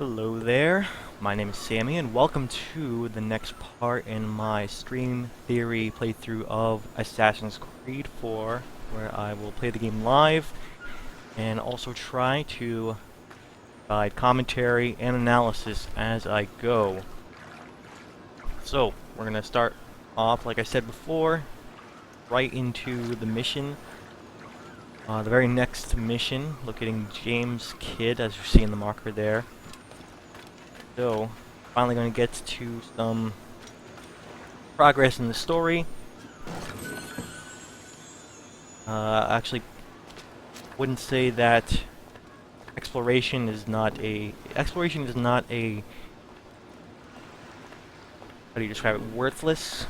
Hello there, my name is Sammy and welcome to the next part in my stream theory playthrough of Assassin's Creed 4, where I will play the game live and also try to provide commentary and analysis as I go. So, we're going to start off, like I said before, right into the mission. The very next mission, locating James Kidd, as you see in the marker there. So, finally going to get to some progress in the story. Actually, wouldn't say that exploration is not a how do you describe it? Worthless.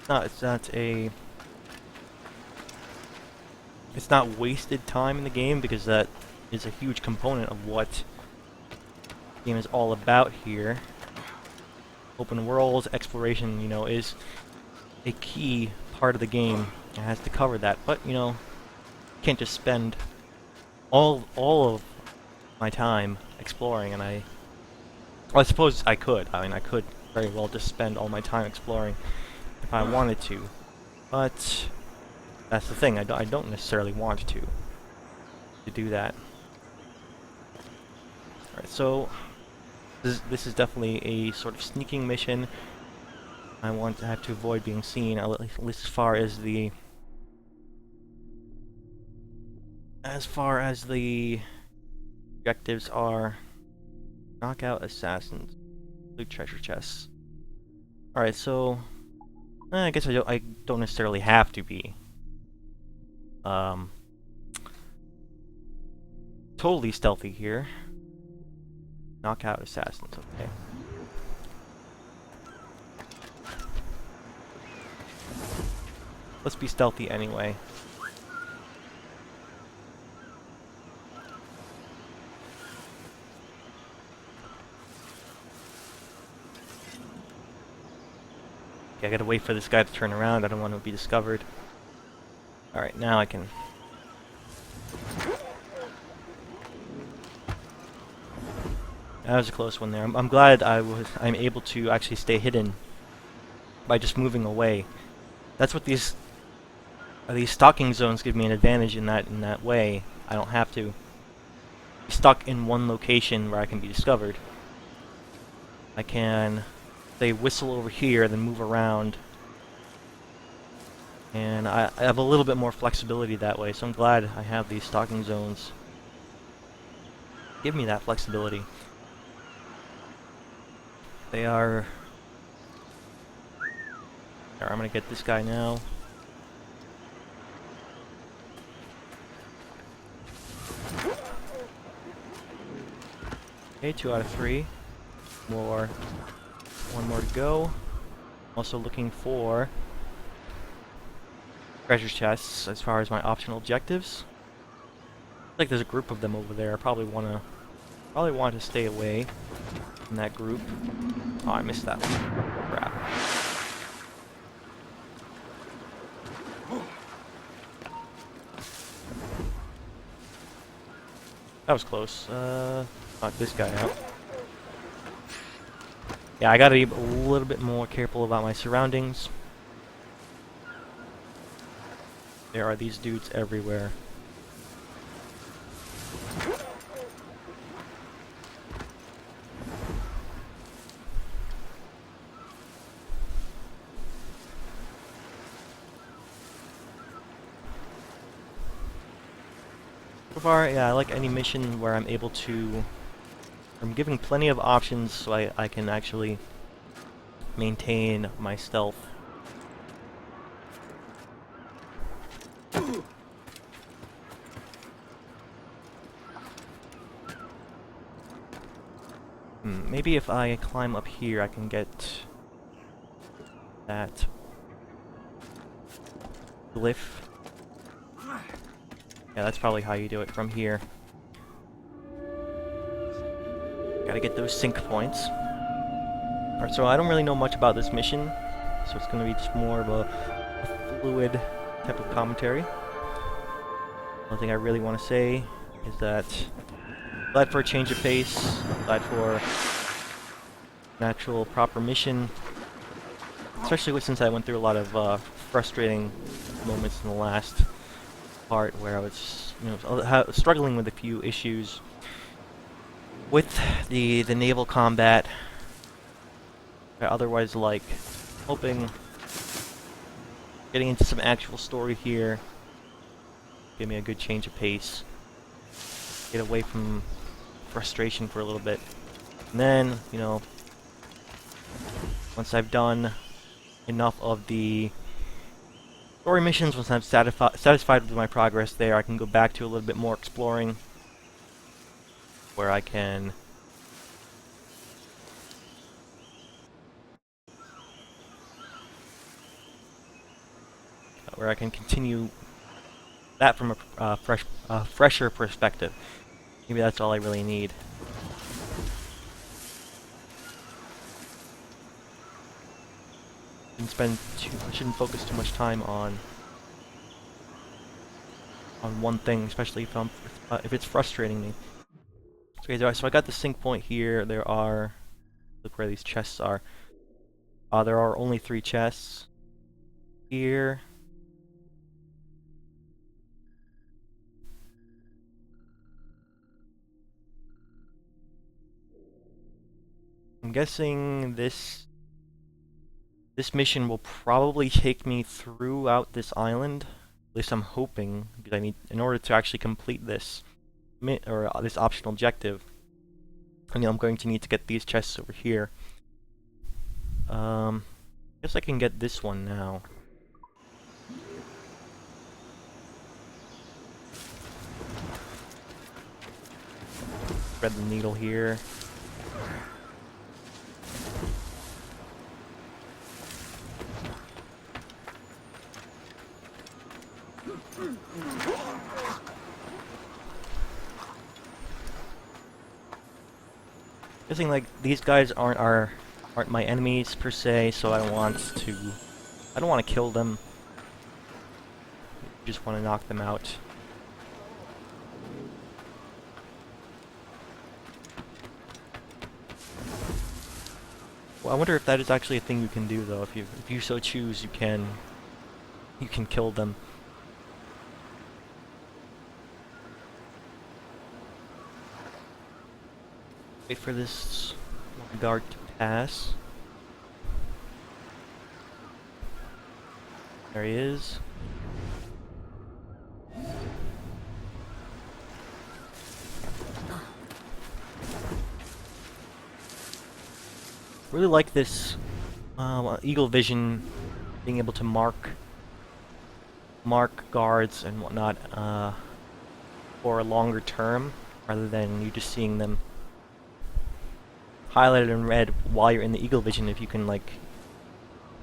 It's not wasted time in the game, because that is a huge component of what the game is all about here. Open worlds, exploration, is a key part of the game. It has to cover that, but, you can't just spend all of my time exploring, and well, I suppose I could. I mean, I could very well just spend all my time exploring if I wanted to, but that's the thing. I don't necessarily want to do that. Alright, so this is definitely a sort of sneaking mission. I have to avoid being seen, at least as far as the objectives are. Knock out assassins, loot treasure chests. Alright, so I guess I don't necessarily have to be totally stealthy here. Knock out assassins, okay. Let's be stealthy anyway. Okay, I gotta wait for this guy to turn around. I don't want to be discovered. Alright, now I can... That was a close one there. I'm glad I'm able to actually stay hidden by just moving away. That's what these stalking zones give me an advantage in that way. I don't have to be stuck in one location where I can be discovered. I can, say, whistle over here, then move around. And I have a little bit more flexibility that way, so I'm glad I have these stalking zones. Give me that flexibility. They are... There, I'm gonna get this guy now. Okay, 2 out of 3. One more to go. Also looking for treasure chests as far as my optional objectives. Looks like there's a group of them over there. I probably want to stay away from that group. Oh, I missed that one. Crap. That was close. Knock this guy out. Yeah, I gotta be a little bit more careful about my surroundings. There are these dudes everywhere. So far, yeah, I like any mission where I'm able to... I'm given plenty of options so I can actually maintain my stealth. Maybe if I climb up here I can get that glyph. Yeah, that's probably how you do it from here. Gotta get those sync points. Alright, so I don't really know much about this mission, so it's gonna be just more of a fluid type of commentary. One thing I really want to say is that Glad for a change of pace. Glad for an actual proper mission. Especially since I went through a lot of frustrating moments in the last part where I was, you know, struggling with a few issues with the naval combat. I otherwise like hoping getting into some actual story here. Give me a good change of pace. Get away from frustration for a little bit. And then, you know, once I've done enough of the story missions, once I'm satisfied with my progress there, I can go back to a little bit more exploring, where I can continue that from a fresher perspective. Maybe that's all I really need. Shouldn't focus too much time on one thing, especially if it's frustrating me. Okay, so I got the sync point here. There are, look where these chests are. There are only 3 chests here. I'm guessing this mission will probably take me throughout this island. At least I'm hoping, because I need, in order to actually complete this this optional objective, I'm going to need to get these chests over here. Guess I can get this one now. Thread the needle here. Guessing like these guys aren't my enemies per se, so I don't want to kill them. Just want to knock them out. Well, I wonder if that is actually a thing you can do though. If you so choose, you can kill them. Wait for this guard to pass. There he is. Really like this eagle vision, being able to mark guards and whatnot for a longer term, rather than you just seeing them highlighted in red while you're in the eagle vision. If you can like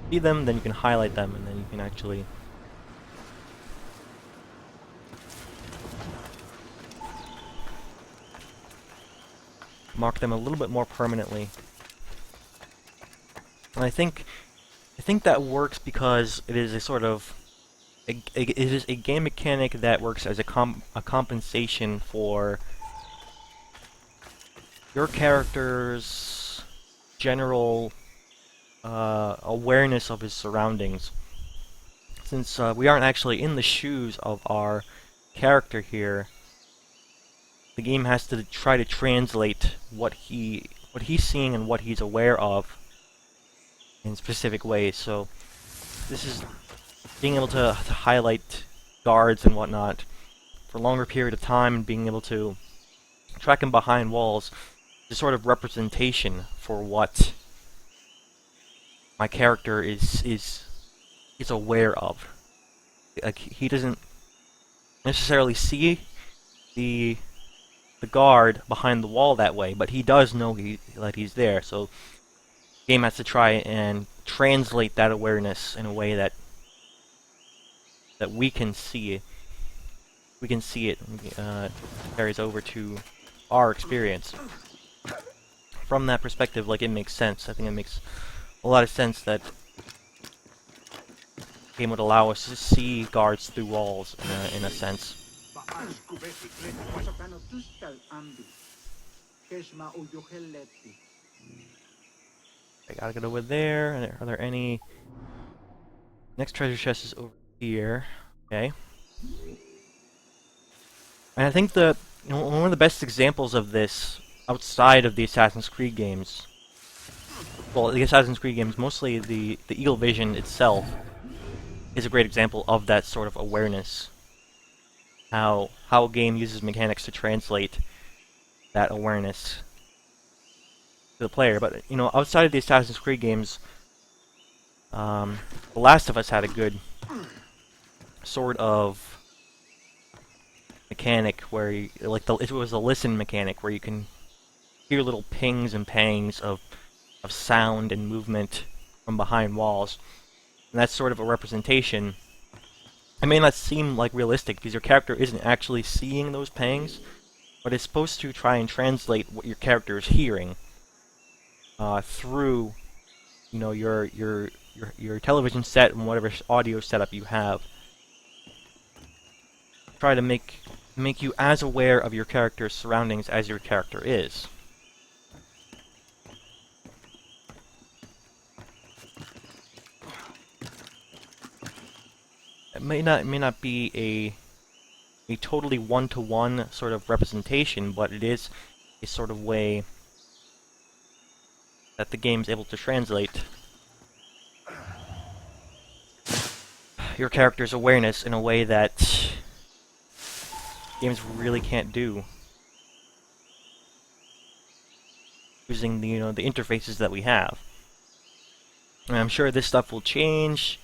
see them, then you can highlight them, and then you can actually mark them a little bit more permanently. And I think that works because it is a sort of it is a game mechanic that works as a compensation for your character's general awareness of his surroundings. Since we aren't actually in the shoes of our character here, the game has to try to translate what he's seeing and what he's aware of in specific ways. So this is being able to highlight guards and whatnot for a longer period of time, and being able to track them behind walls, is sort of representation for what my character is aware of. Like, he doesn't necessarily see the guard behind the wall that way, but he does know that he's there. So the game has to try and translate that awareness in a way that we can see it. We can see it carries over to our experience. From that perspective, like, it makes sense. I think it makes a lot of sense that the game would allow us to see guards through walls in a sense. I gotta get over there. Are there any... Next treasure chest is over here. Okay. And I think one of the best examples of this outside of the Assassin's Creed games, well, the Assassin's Creed games, mostly the Eagle Vision itself, is a great example of that sort of awareness. How a game uses mechanics to translate that awareness to the player. But outside of the Assassin's Creed games, The Last of Us had a good sort of mechanic where it was a listen mechanic where you can hear little pings and pangs of sound and movement from behind walls. And that's sort of a representation. It may not seem like realistic because your character isn't actually seeing those pangs, but it's supposed to try and translate what your character is hearing through, your television set and whatever audio setup you have. Try to make you as aware of your character's surroundings as your character is. It may not be a totally one-to-one sort of representation, but it is a sort of way that the game's able to translate your character's awareness in a way that games really can't do, using the interfaces that we have. And I'm sure this stuff will change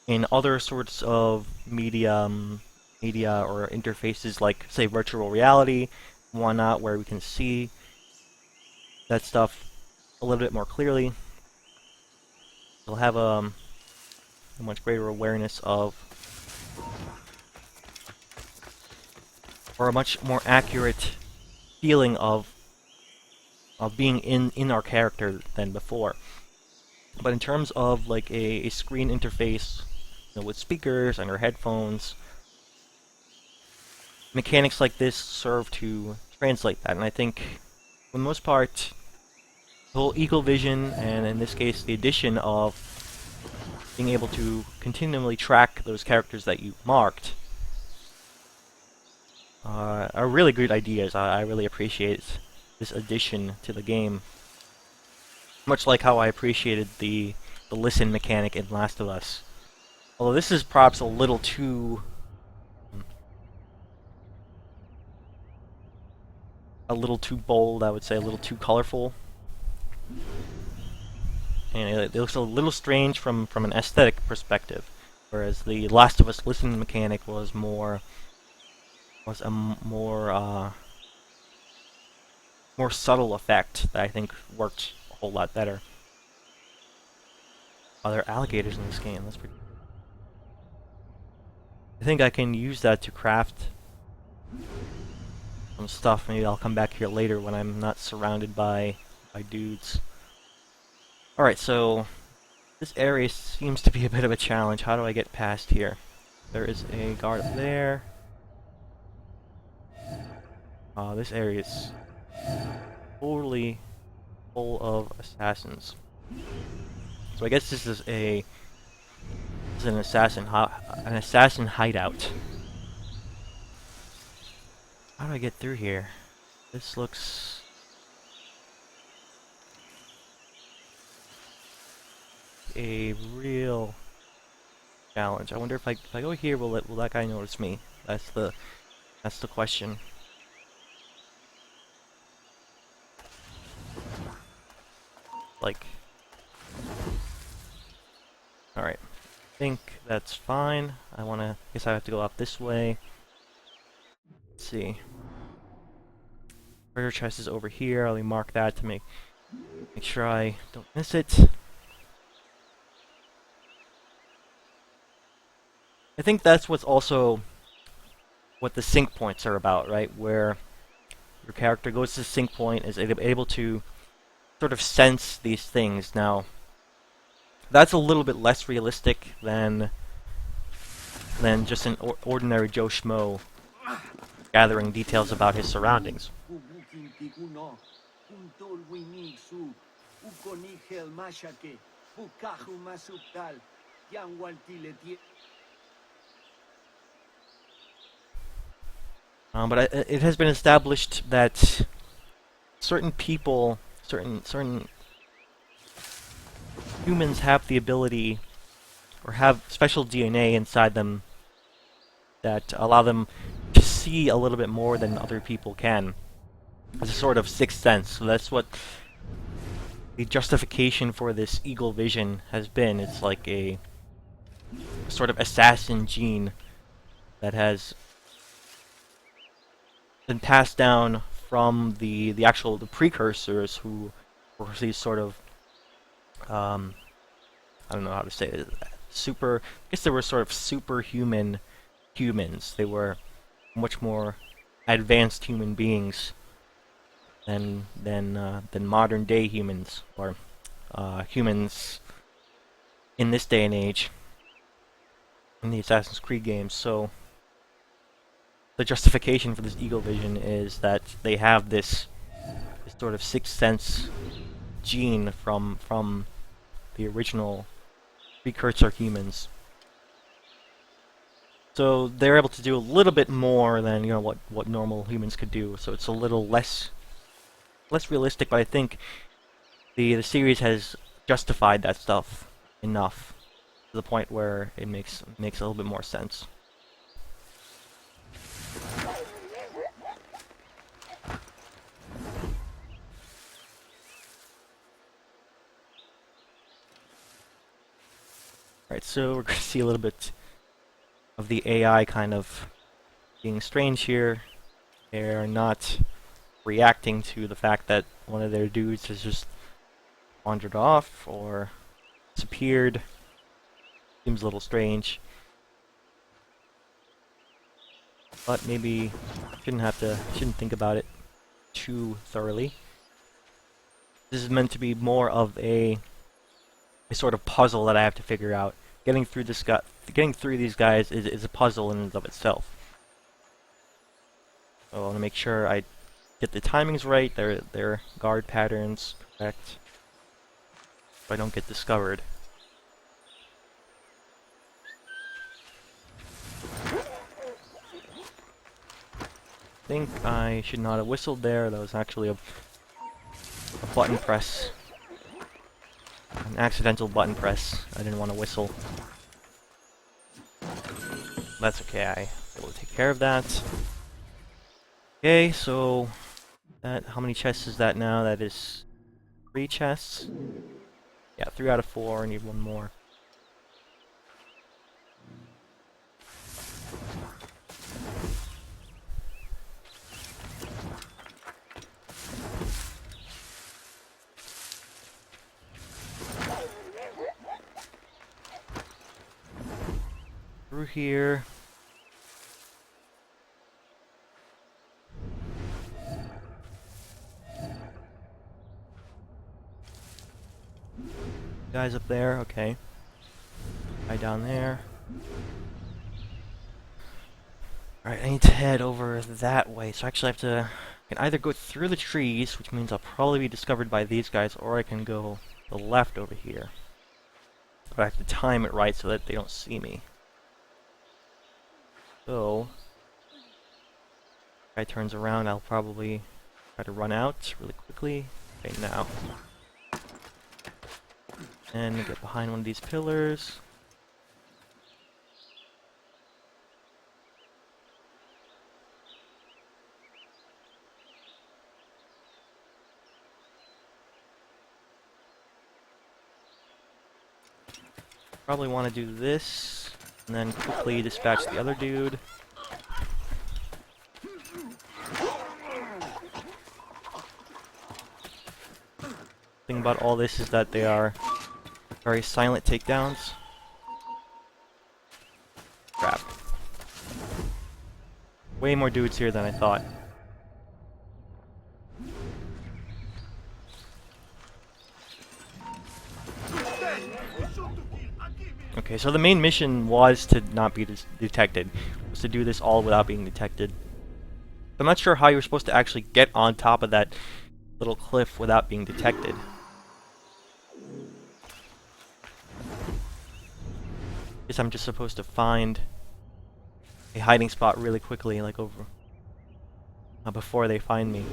in other sorts of media or interfaces, like say virtual reality and whatnot, where we can see that stuff a little bit more clearly. We'll have a much greater awareness of, or a much more accurate feeling of being in our character than before. But in terms of like a screen interface, with speakers and our headphones, mechanics like this serve to translate that. And I think, for the most part, the whole Eagle Vision, and in this case, the addition of being able to continually track those characters that you marked, are really good ideas. I really appreciate this addition to the game. Much like how I appreciated the listen mechanic in Last of Us. Although this is perhaps a little too bold, I would say, a little too colorful. And it looks a little strange from an aesthetic perspective, whereas the Last of Us listen mechanic was a more subtle effect that I think worked a whole lot better. Oh, there are alligators in this game. That's pretty. I think I can use that to craft some stuff. Maybe I'll come back here later when I'm not surrounded by dudes. Alright, so this area seems to be a bit of a challenge. How do I get past here? There is a guard up there. This area is totally full of assassins. So I guess this is an assassin hideout. How do I get through here? This looks a real challenge. I wonder if I go here, will that guy notice me? That's the question. Like, alright. I think that's fine. Guess I have to go up this way. Let's see. Treasure chest is over here. I'll mark that to make sure I don't miss it. I think that's what the sync points are about, right? Where your character goes to the sync point, is able to sort of sense these things. Now, that's a little bit less realistic than just an ordinary Joe Schmo gathering details about his surroundings. But it has been established that certain people, certain humans have the ability, or have special DNA inside them that allow them to see a little bit more than other people can. It's a sort of sixth sense. So that's what the justification for this eagle vision has been. It's like a sort of assassin gene that has been passed down from the precursors, who were these sort of I don't know how to say it. I guess they were sort of superhuman humans. They were much more advanced human beings than modern day humans, or humans in this day and age in the Assassin's Creed games. So the justification for this eagle vision is that they have this sort of sixth sense gene from the original precursor humans. So they're able to do a little bit more than what normal humans could do. So it's a little less realistic, but I think the series has justified that stuff enough to the point where it makes a little bit more sense. Alright, so we're going to see a little bit of the AI kind of being strange here. They're not reacting to the fact that one of their dudes has just wandered off or disappeared. Seems a little strange. But maybe shouldn't think about it too thoroughly. This is meant to be more of a sort of puzzle that I have to figure out. Getting through these guys is a puzzle in and of itself. So I want to make sure I get the timings right, their guard patterns correct, so I don't get discovered. I think I should not have whistled there. That was actually a button press. An accidental button press. I didn't want to whistle. That's okay, I was able to take care of that. Okay, so how many chests is that now? That is 3 chests. Yeah, 3 out of 4, I need 1 more. Through here. Guys up there, okay. Guy down there. Alright, I need to head over that way, so actually I can either go through the trees, which means I'll probably be discovered by these guys, or I can go to the left over here. But I have to time it right so that they don't see me. So, if guy turns around, I'll probably try to run out really quickly. Okay, now. And get behind one of these pillars. Probably want to do this, and then quickly dispatch the other dude. Thing about all this is that they are very silent takedowns. Crap. Way more dudes here than I thought. Okay, so the main mission was to not be detected. Was to do this all without being detected. I'm not sure how you were supposed to actually get on top of that little cliff without being detected. Guess I'm just supposed to find a hiding spot really quickly, like over before they find me.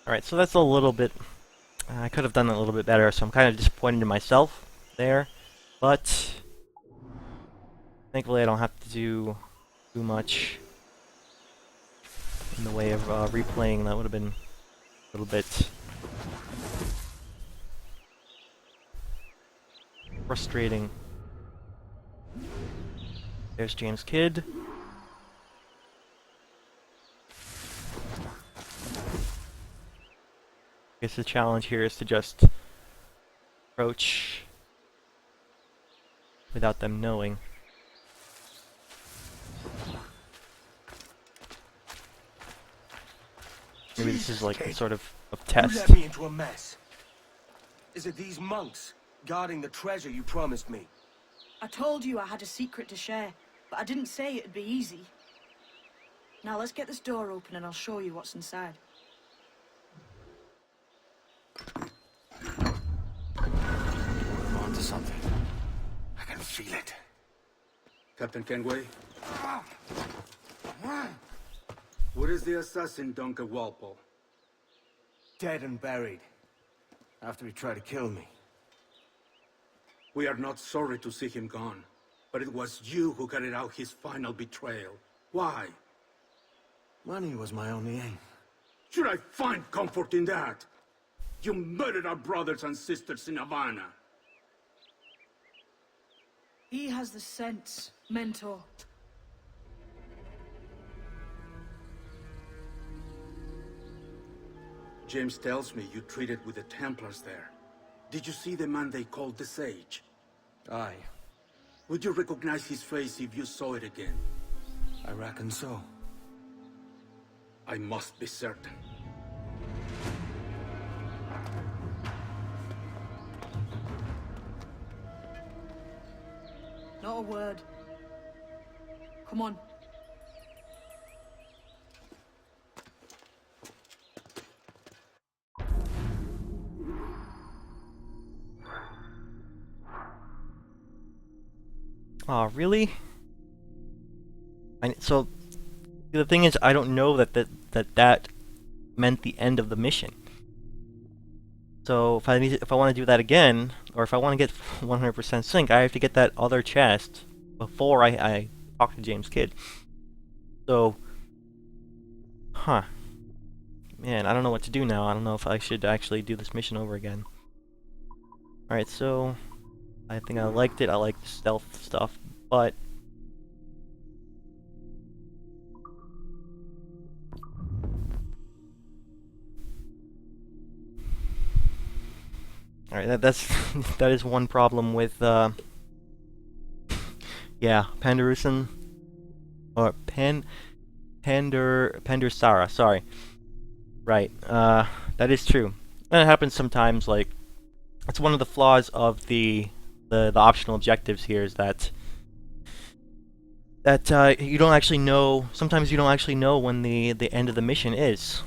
Alright, so that's a little bit... I could have done it a little bit better, so I'm kind of disappointed in myself there. But thankfully I don't have to do too much in the way of replaying. That would have been a little bit frustrating. There's James Kidd. I guess the challenge here is to just approach without them knowing. Maybe this is like a sort of test. You led me into a mess. Is it these monks guarding the treasure you promised me? I told you I had a secret to share, but I didn't say it'd be easy. Now let's get this door open and I'll show you what's inside. I'm onto something. I can feel it. Captain Kenway? Where is the assassin, Duncan Walpole? Dead and buried. After he tried to kill me. We are not sorry to see him gone, but it was you who carried out his final betrayal. Why? Money was my only aim. Should I find comfort in that? You murdered our brothers and sisters in Havana. He has the sense, Mentor. James tells me you traded with the Templars there. Did you see the man they called the Sage? Aye, Would you recognize his face if you saw it again? I reckon so. I must be certain. Not a word. Come on. Aw, really? So, the thing is, I don't know that meant the end of the mission. So, if I want to do that again, or if I want to get 100% sync, I have to get that other chest before I talk to James Kidd. So, huh. Man, I don't know what to do now. I don't know if I should actually do this mission over again. Alright, so... I think I liked it. I like the stealth stuff, but... Alright, that is one problem with, yeah, Pandarusan, or Pandarsara, sorry. Right, that is true. And it happens sometimes, like, it's one of the flaws of the optional objectives here is that you don't actually know, sometimes you don't actually know when the end of the mission is.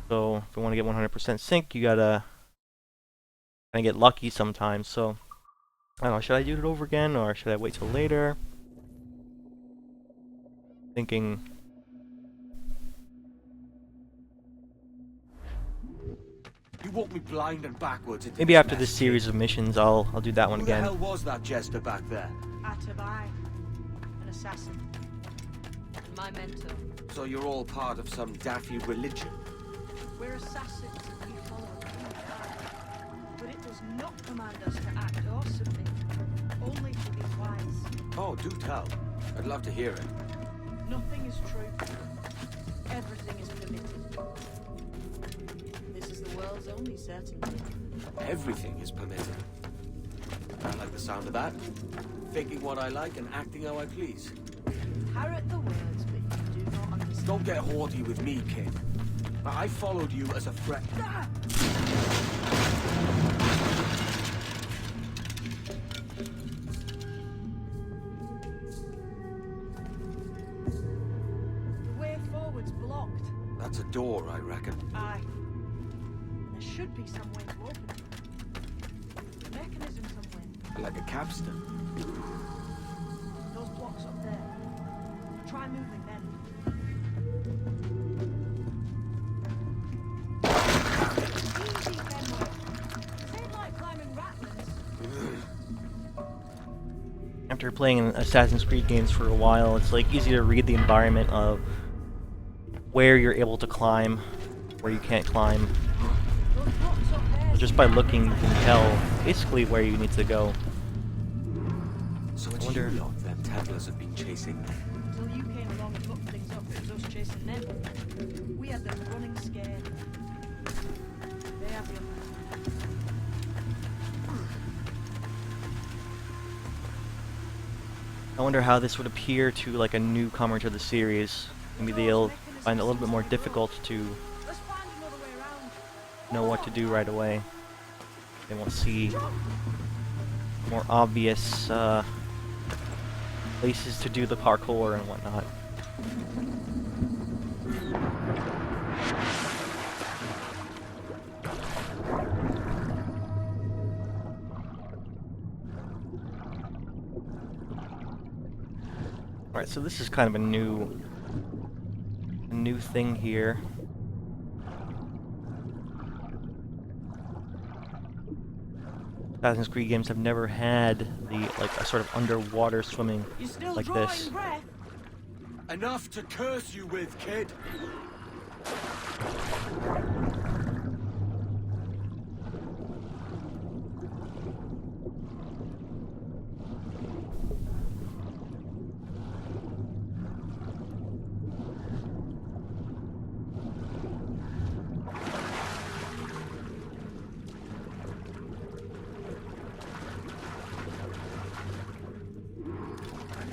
So, if you want to get 100% sync, you gotta kind of get lucky sometimes, so... I don't know, should I do it over again, or should I wait till later? Thinking... You walked me blind and backwards into maybe this after mess, this series of missions, I'll do that one Who again. the hell was that jester back there? Atabai, an assassin. My mentor. So you're all part of some daffy religion? We're assassins and we follow a clean path. But it does not command us to act or submit. Only to be wise. Oh, do tell. I'd love to hear it. Nothing is true. Everything is permitted. This is the world's only certainty. Everything is permitted. I like the sound of that. Thinking what I like and acting how I please. Parrot the words, but you do not understand. Don't get haughty with me, kid. I followed you as a threat. It's blocked. That's a door, I reckon. Aye. And there should be some way to open it. A mechanism somewhere. Like a capstan. Those blocks up there. Try moving them. Easy, Benway. This ain't like climbing ratlins. After playing Assassin's Creed games for a while, it's like easy to read the environment of where you're able to climb, where you can't climb. Those blocks up there. Just by looking, you can tell basically where you need to go. So it's wonder- you lot them Templars have been chasing. Until you came along and fucked things up, it was us chasing them. We had them running scared. They have the upper hand. I wonder how this would appear to like a newcomer to the series. Maybe they'll find it a little bit more difficult to Let's find another way around. know what to do right away. They won't see more obvious places to do the parkour and whatnot. Alright, so this is kind of a new thing here. Assassin's Creed games have never had the like a sort of underwater swimming You're still like drawing this. breath. Enough to curse you with, kid.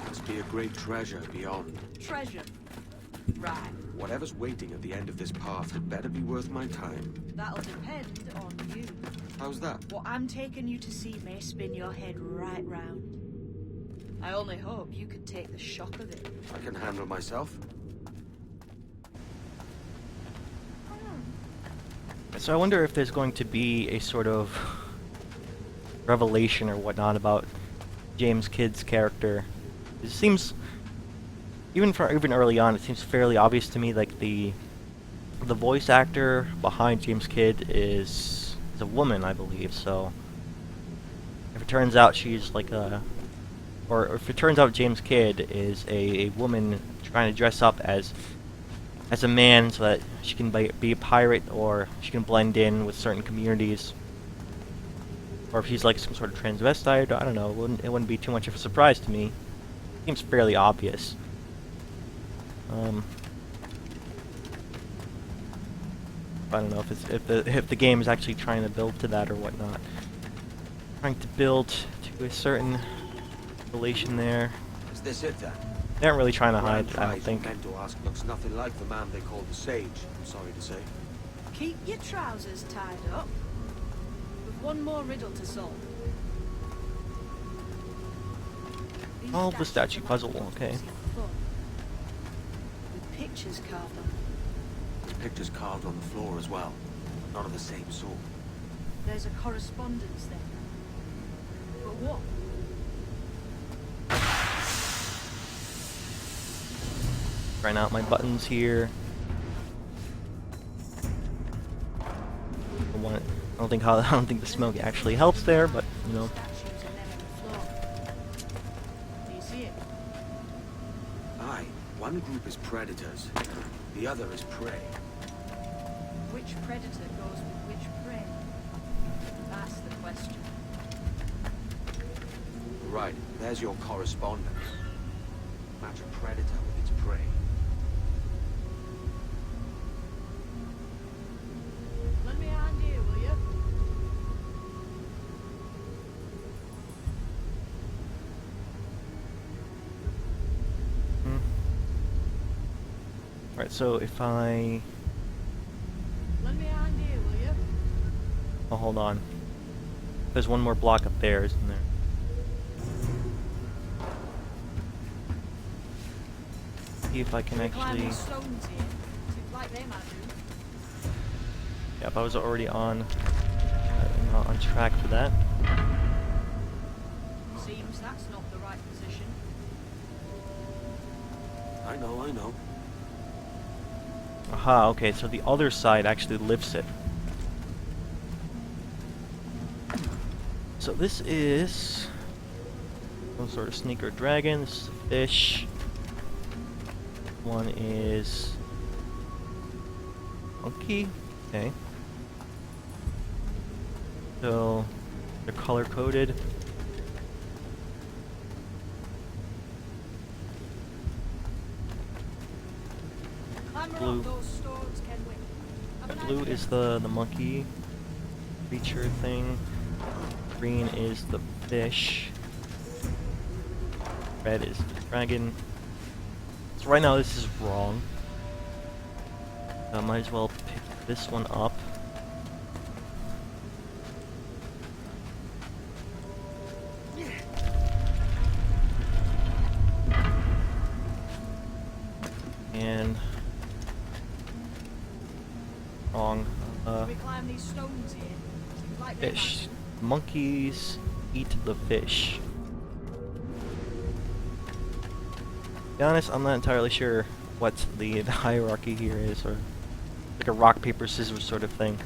Must be a great treasure beyond. Treasure. Right. Whatever's waiting at the end of this path had better be worth my time. That'll depend on you. How's that? What I'm taking you to see may spin your head right round. I only hope you could take the shock of it. I can handle myself. So I wonder if there's going to be a sort of revelation or whatnot about James Kidd's character. It seems, even early on, it seems fairly obvious to me. Like the voice actor behind James Kidd is a woman, I believe. So if it turns out she's like or if it turns out James Kidd is a woman trying to dress up as a man so that she can be a pirate, or she can blend in with certain communities, or if she's like some sort of transvestite, I don't know. It wouldn't be too much of a surprise to me. Seems fairly obvious. I don't know if the game is actually trying to build to that or whatnot. Trying to build to a certain relation there. Is this it then? They aren't really trying to Grand hide, I don't prize think. meant to ask looks nothing like the man they call the Sage, I'm sorry to say. Keep your trousers tied up. With one more riddle to solve. These Solve the statue statues are puzzle, like okay. fancy fun, with pictures carved on them. There's pictures carved on the floor as well. Not of the same sort. There's a correspondence there. But what? Trying out my buttons here. I don't think the smoke actually helps there, but you know. Statues and them on the floor. Do you see it? Aye, one group is predators, the other is prey. Which predator goes with which prey? That's the question. Right, there's your correspondence. Match a predator with its prey. Lend me a hand here, will you? Alright, so if I... Lend me a hand here, will you? Oh, hold on. There's one more block up there, isn't there? See if I can We're actually... climbing stones here. like they might do. Yep, I was already on track for that. Seems that's not the right position. I know. Aha, okay, so the other side actually lifts it. So this is some sort of sneaker dragon. This is a fish. One is monkey. Okay. So they're color coded. Climber Blue. up those stones, can we? Have an Blue idea? is the monkey creature thing. Green is the fish. Red is the dragon. So right now this is wrong. I might as well pick this one up. And wrong. Can we climb these stones here? Seems like they Fish. might Monkeys eat the fish. To be honest, I'm not entirely sure what the hierarchy here is, or like a rock, paper, scissors sort of thing.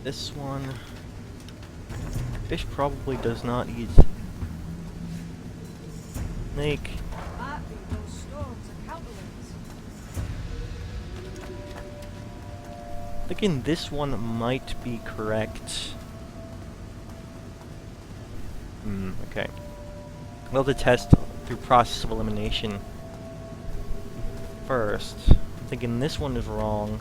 This one... Fish probably does not eat snake. do. Might be those stones are counterweights. Thinking this one might be correct. Okay. We'll have to test through process of elimination first. I'm thinking this one is wrong.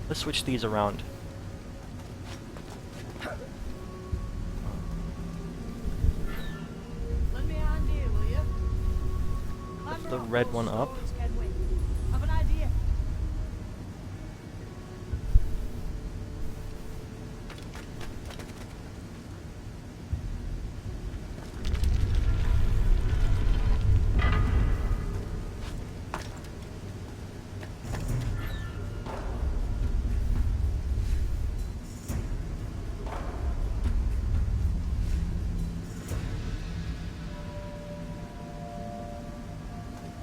Let's switch these around. Lend me a hand here, will you? Lift Climber the up red those one up. stones, can we? Have an idea?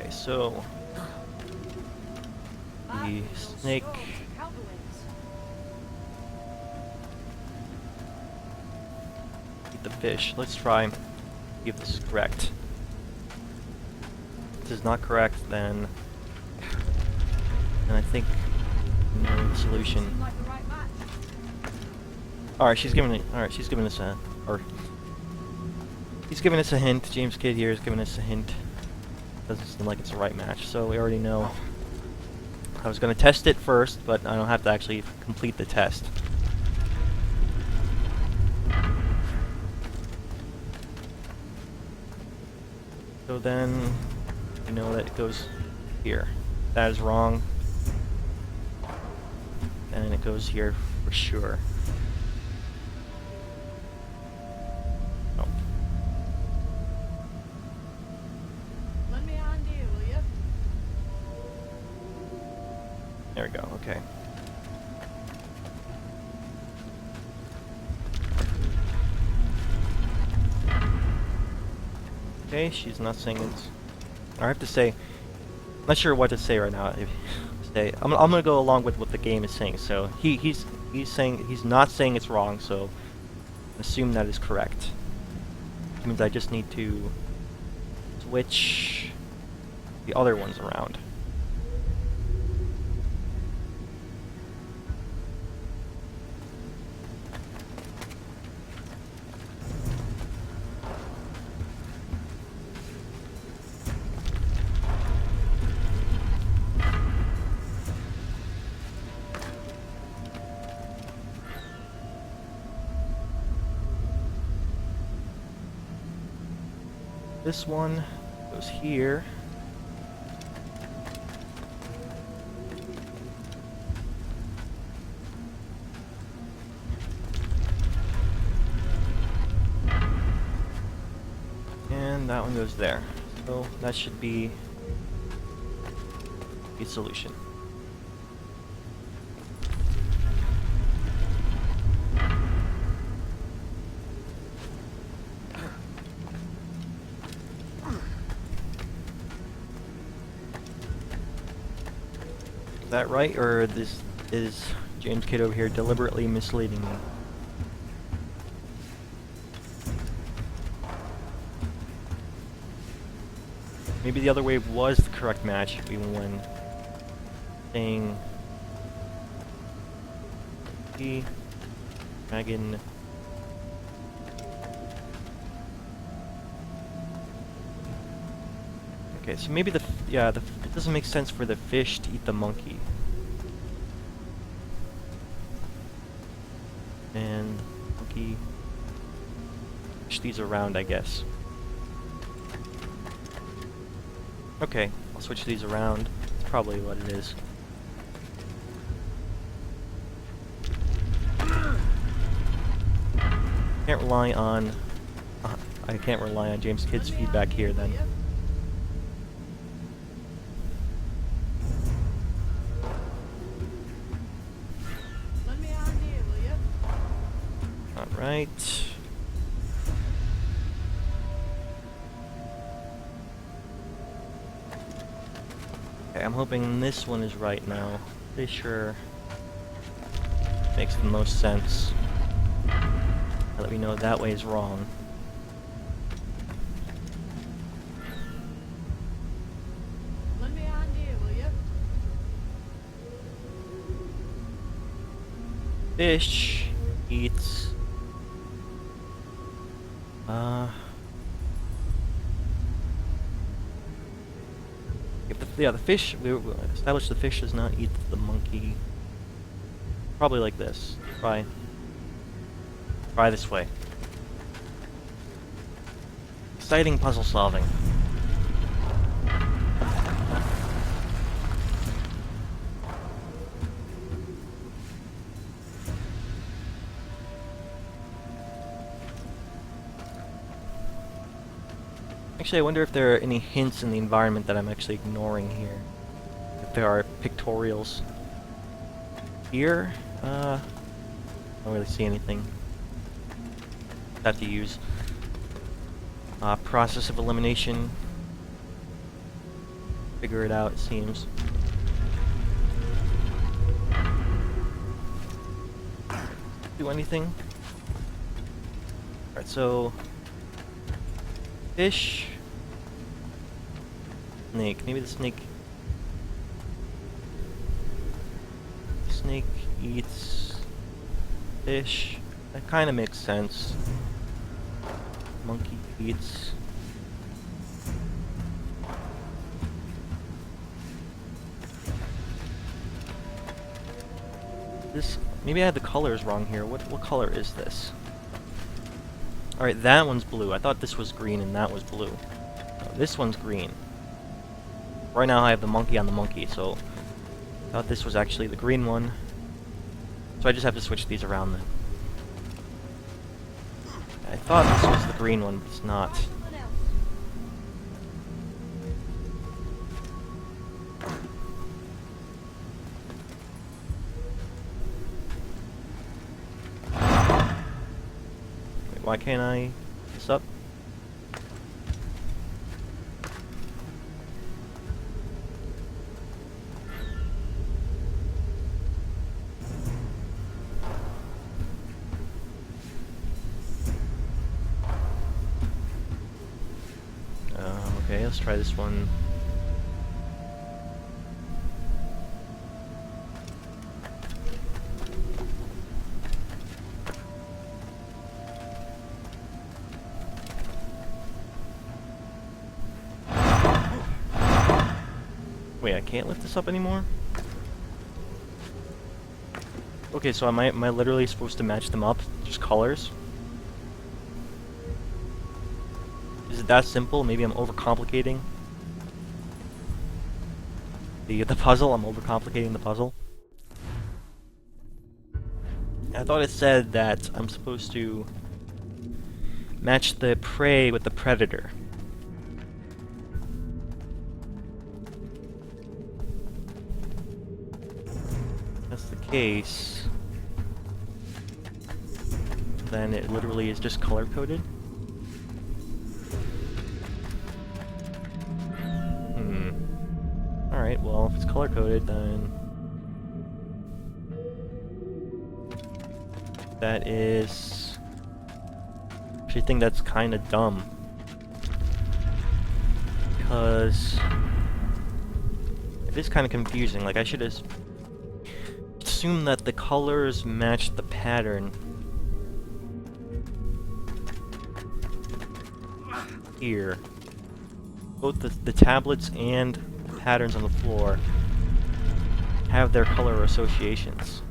Okay, so Might be the those snake. stones are counterweights. Eat the fish. Let's try and see if this is correct. If this is not correct, then I think we know the solution. Seem like the right match. Alright, she's giving it. Alright, she's giving us a, or he's giving us a hint. James Kidd here is giving us a hint. Doesn't seem like it's the right match, so we already know. I was gonna test it first, but I don't have to actually complete the test. So then, we know that it goes here. That is wrong. And it goes here for sure. Oh. Lend me a hand here, will you? There we go, okay. Okay, she's not saying it's... I have to say... I'm not sure what to say right now. I'm gonna go along with what the game is saying. So he's saying he's not saying it's wrong. So assume that is correct. Which means I just need to switch the other ones around. This one goes here. that one goes there. So that should be a solution. Is that right, or this is James Kidd over here deliberately misleading me? Maybe the other way was the correct match, even when saying the dragon. Okay, so maybe it doesn't make sense for the fish to eat the monkey. And monkey push these around, I guess. Okay, I'll switch these around. That's probably what it is. Can't rely on I can't rely on James Kidd's feedback here then. Lend me a hand here, will you? Alright. Okay, I'm hoping this one is right now. Pretty sure makes the most sense. Now that we know that way is wrong. Lend me a hand here, will you? Fish eats the fish, we established the fish does not eat the monkey. Probably like this. Try this way. Exciting puzzle solving. Actually, I wonder if there are any hints in the environment that I'm actually ignoring here. If there are pictorials. Here, I don't really see anything. Have to use process of elimination. Figure it out, it seems. Do anything? Alright, so fish, snake. Maybe the snake eats fish. That kind of makes sense. Monkey eats. This, maybe I had the colors wrong here. What color is this? Alright, that one's blue. I thought this was green and that was blue. No, this one's green. Right now I have the monkey on the monkey, so I thought this was actually the green one. So I just have to switch these around then. I thought this was the green one, but it's not. Try something else. Wait, why can't I this up? Okay, let's try this one. Wait, I can't lift this up anymore? Okay, so am I literally supposed to match them up? Just colors? Is it that simple? Maybe I'm overcomplicating the puzzle. I'm overcomplicating the puzzle. I thought it said that I'm supposed to match the prey with the predator. that's the case, then it literally is just color-coded? Alright, well, if it's color-coded, then... that is... I actually think that's kind of dumb. Because... it is kind of confusing. Like, I should assume that the colors match the pattern. Here. Both the tablets and the patterns on the floor have their color associations.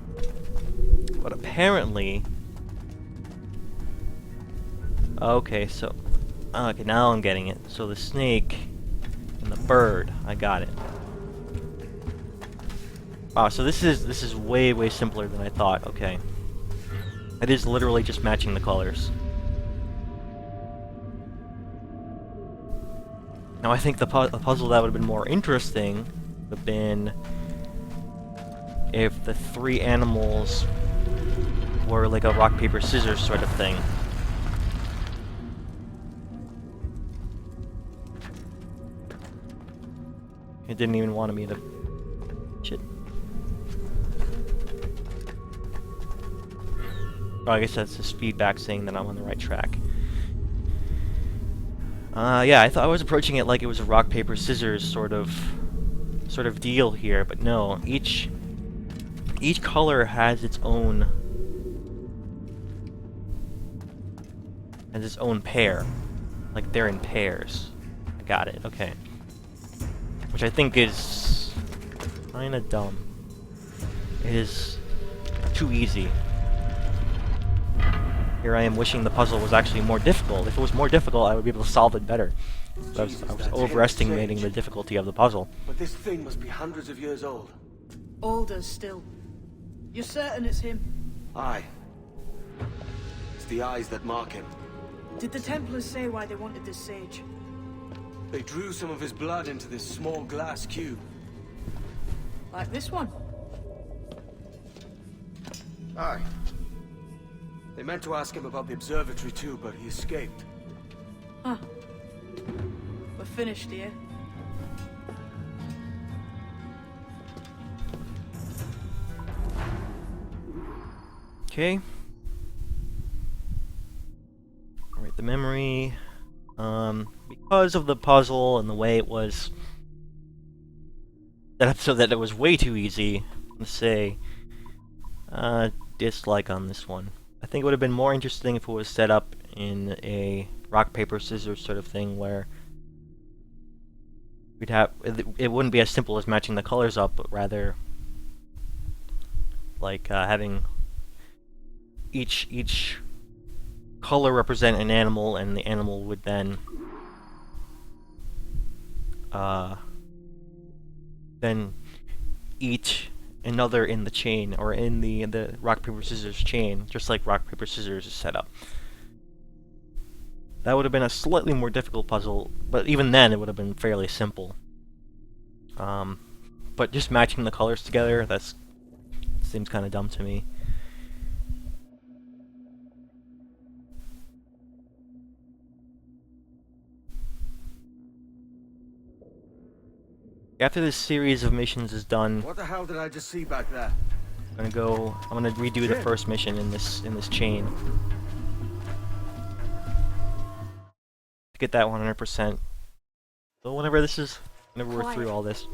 But apparently... okay, so... okay, now I'm getting it. So the snake and the bird, I got it. Wow, so this is way, way simpler than I thought. Okay. It is literally just matching the colors. Now, I think the puzzle that would have been more interesting would have been if the three animals were like a rock, paper, scissors sort of thing. It didn't even want me to... shit. Oh, I guess that's just feedback saying that I'm on the right track. Yeah, I thought I was approaching it like it was a rock, paper, scissors sort of deal here, but no. Each color has its own pair. Like they're in pairs. I got it. Okay. Which I think is kind of dumb. It is too easy. Here I am wishing the puzzle was actually more difficult. If it was more difficult, I would be able to solve it better. I was overestimating the difficulty of the puzzle. But this thing must be hundreds of years old. Older still. You're certain it's him? Aye. It's the eyes that mark him. Did the Templars say why they wanted this sage? They drew some of his blood into this small glass cube. Like this one? Aye. They meant to ask him about the observatory too, but he escaped. Huh. We're finished here. Okay. Alright, the memory. Because of the puzzle and the way it was set up so that it was way too easy, let's say, dislike on this one. I think it would have been more interesting if it was set up in a rock, paper, scissors sort of thing where we'd have it wouldn't be as simple as matching the colors up, but rather like having each color represent an animal, and the animal would then eat another in the chain, or in the rock, paper, scissors chain, just like rock, paper, scissors is set up. That would have been a slightly more difficult puzzle, but even then it would have been fairly simple. But just matching the colors together, seems kind of dumb to me. After this series of missions is done, What the hell did I just see back there? I'm gonna redo the first mission in this chain to get that 100%. So whenever we're through all this.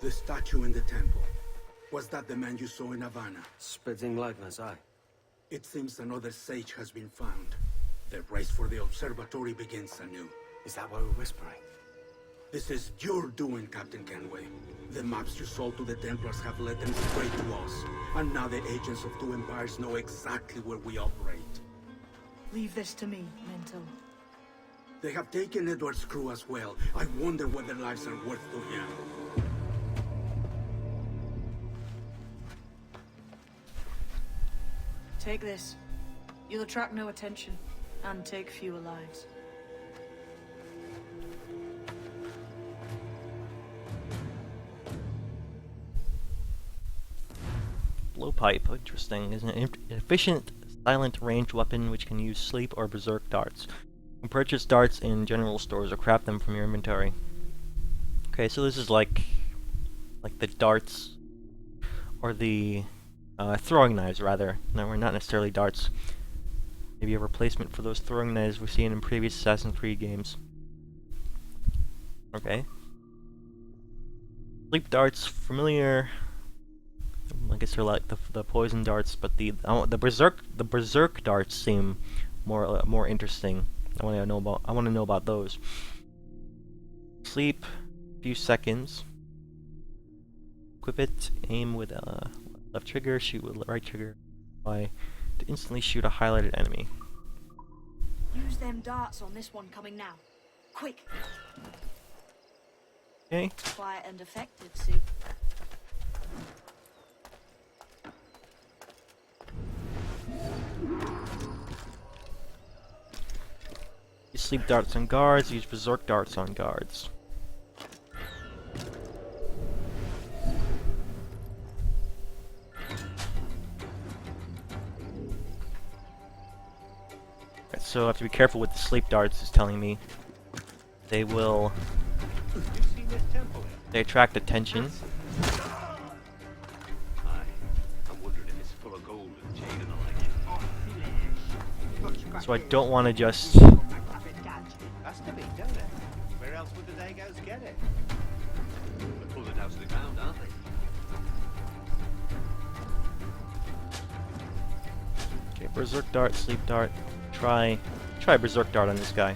The statue in the temple. Was that the man you saw in Havana? Spitting likeness, aye. It seems another sage has been found. The race for the observatory begins anew. Is that why we're whispering? This is your doing, Captain Kenway. The maps you sold to the Templars have led them straight to us. And now the agents of two empires know exactly where we operate. Leave this to me, Mental. They have taken Edward's crew as well. I wonder what their lives are worth to him. Take this. You'll attract no attention, and take fewer lives. blowpipe. Interesting. Is an efficient, silent ranged weapon which can use sleep or berserk darts. You can purchase darts in general stores or craft them from your inventory. Okay, so this is like the darts, or the throwing knives rather. No, we're not necessarily darts. Maybe a replacement for those throwing knives we've seen in previous Assassin's Creed games. Okay. Sleep darts, familiar. I guess they're like the poison darts, but the berserk darts seem more interesting. I want to know about those. Sleep, few seconds. Equip it. Aim with left trigger. Shoot with right trigger. Y to instantly shoot a highlighted enemy. Use them darts on this one coming now. Quick. Okay. Quiet and effective, see? Use sleep darts on guards. Use berserk darts on guards. So I have to be careful with the sleep darts, it's telling me. They will... They attract attention. So I don't want to just... Has to be, don't it? Where else would the Dagos get it? They're pulled it out to the ground, aren't they? Okay, berserk dart, sleep dart. Try berserk dart on this guy.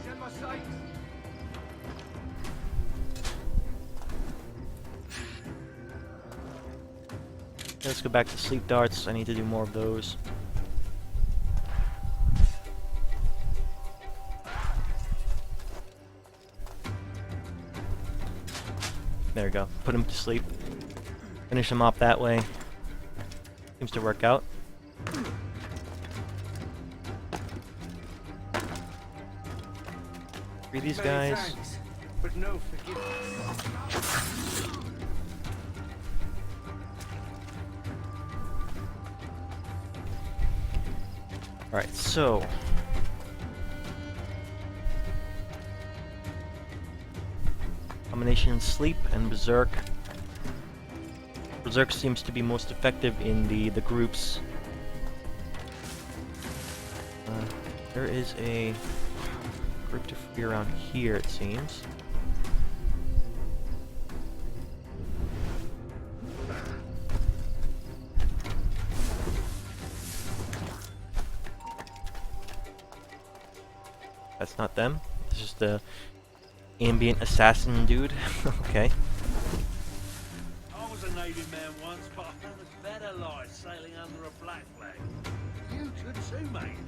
Send my sights. Let's go back to sleep darts. I need to do more of those. There we go. Put him to sleep. Finish him off that way. Seems to work out. Free these guys. Thanks, but no forgiveness. Alright, so... Combination sleep and berserk. Berserk seems to be most effective in the groups. There is a group to free around here, it seems. That's not them. It's just the ambient assassin dude. Okay. I was a Navy man once, but I found a better life sailing under a black flag. You should too, mate.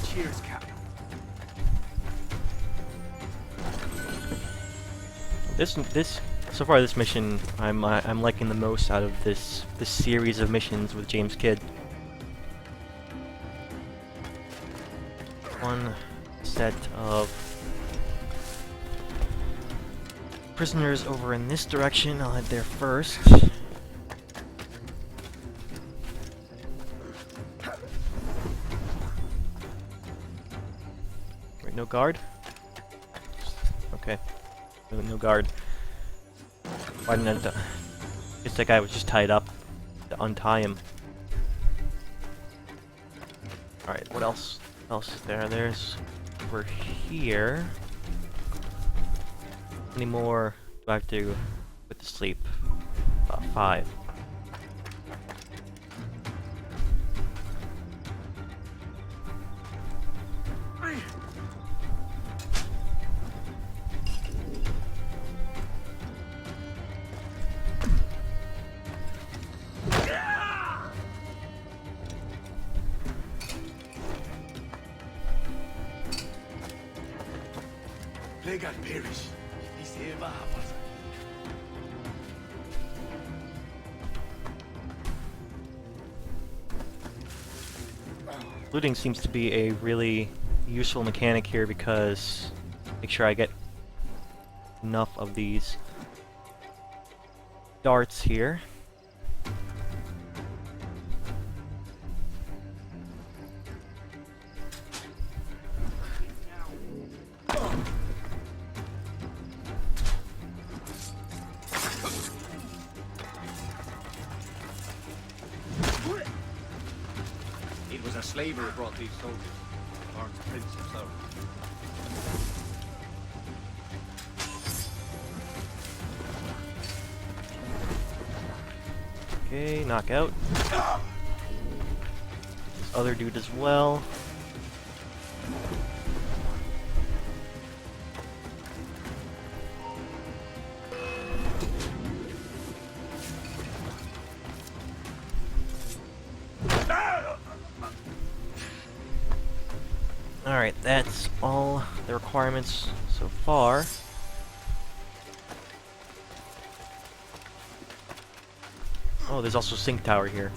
Cheers, Captain. So far this mission I'm liking the most out of this series of missions with James Kidd. One set of prisoners over in this direction. I'll head there first. Wait, no guard? Okay. No guard. Why didn't I... Guess that guy was just tied up to untie him. Alright, what else? What else is there? There's... Over here... How many more do I have to put to sleep? About 5. Legal perish. Looting seems to be a really useful mechanic here because make sure I get enough of these darts here. It was a slaver who brought these soldiers. Lawrence Prince himself. Okay, knockout. This other dude as well. Alright, that's all the requirements so far. Oh, there's also a sync tower here.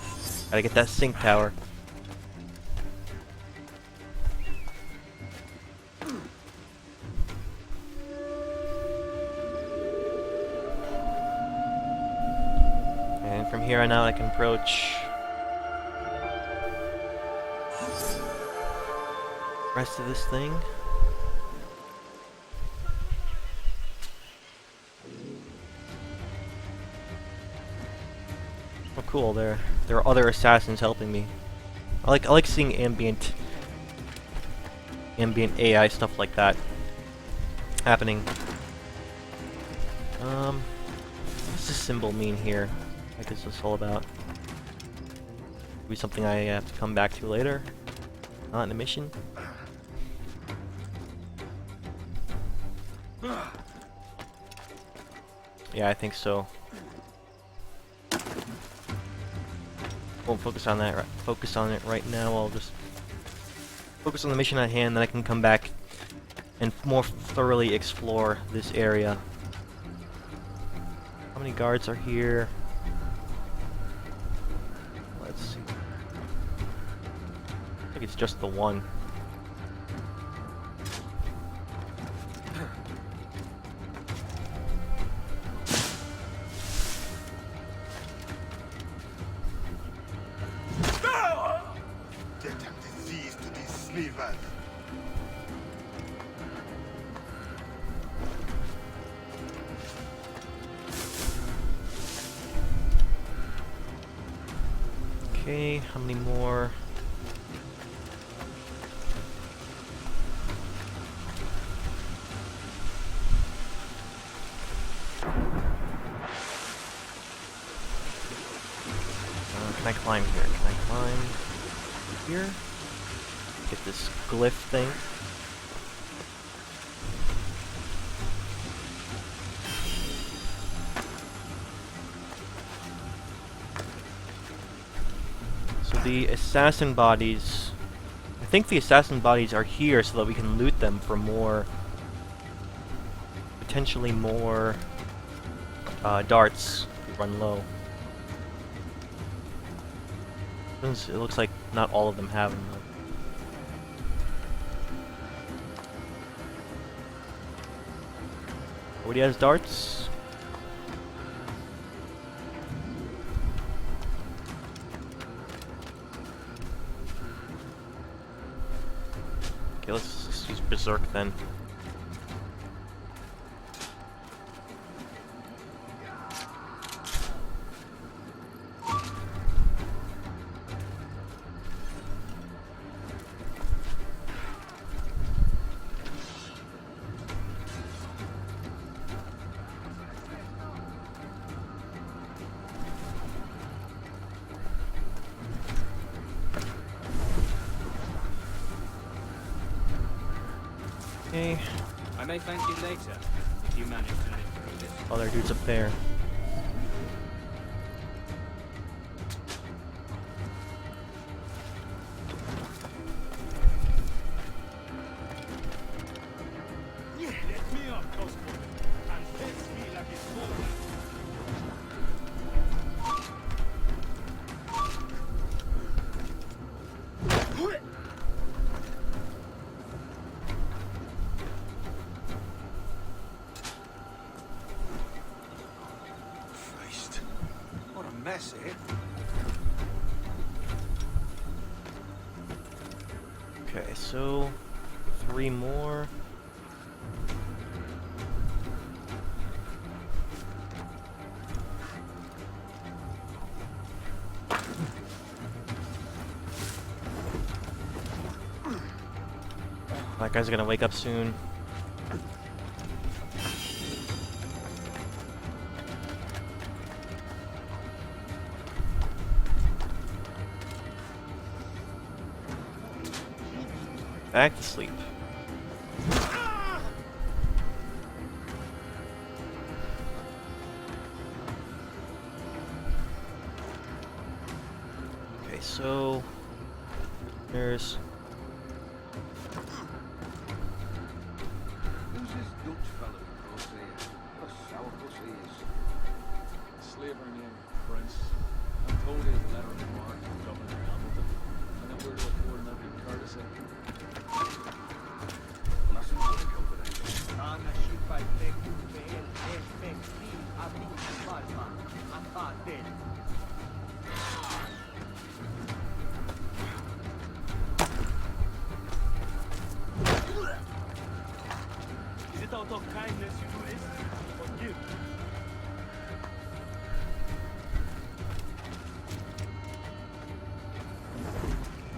Gotta get that sync tower. And from here on out I can approach the rest of this thing. Oh cool, there are other assassins helping me. I like seeing ambient AI stuff like that happening. What's this symbol mean here? What is this all about? Maybe something I have to come back to later. Not in a mission. Yeah, I think so. Won't focus on that. Focus on it right now. I'll just focus on the mission at hand. Then I can come back and more thoroughly explore this area. How many guards are here? Let's see. I think it's just the one. Okay, how many more? Can I climb here? Can I climb here? Get this glyph thing. So the assassin bodies, I think the assassin bodies are here so that we can loot them for more, potentially more darts if we run low. It looks like not all of them have them though. Nobody has darts? Okay, let's just use Berserk then. Okay. I may thank you later if you manage to live through this. Oh, there are dudes up there. Let me That's it. Okay, so 3 more. That guy's gonna wake up soon. Back to sleep. Okay, so there's Who's this Dutch fellow across here? What a sourpuss he is. Slaver named Prince. I told you the letter of mark from Governor Hamilton, and then we're to afford him every courtesy. That's not confidential. Ana shipa efecto PL efecti abit palma apatel. Is it out of kindness you do this? Or guilt?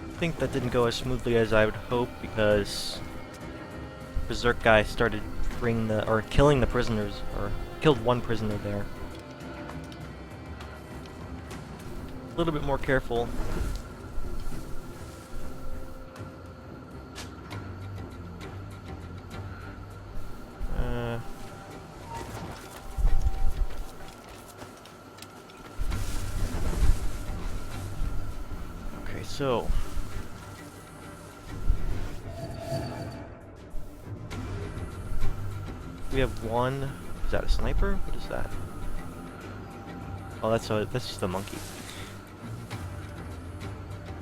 I think that didn't go as smoothly as I would hope because Berserk guy started bringing the or killing the prisoners, or killed one prisoner there. A little bit more careful. Okay, so we have one. Is that a sniper? What is that? Oh, that's just a monkey.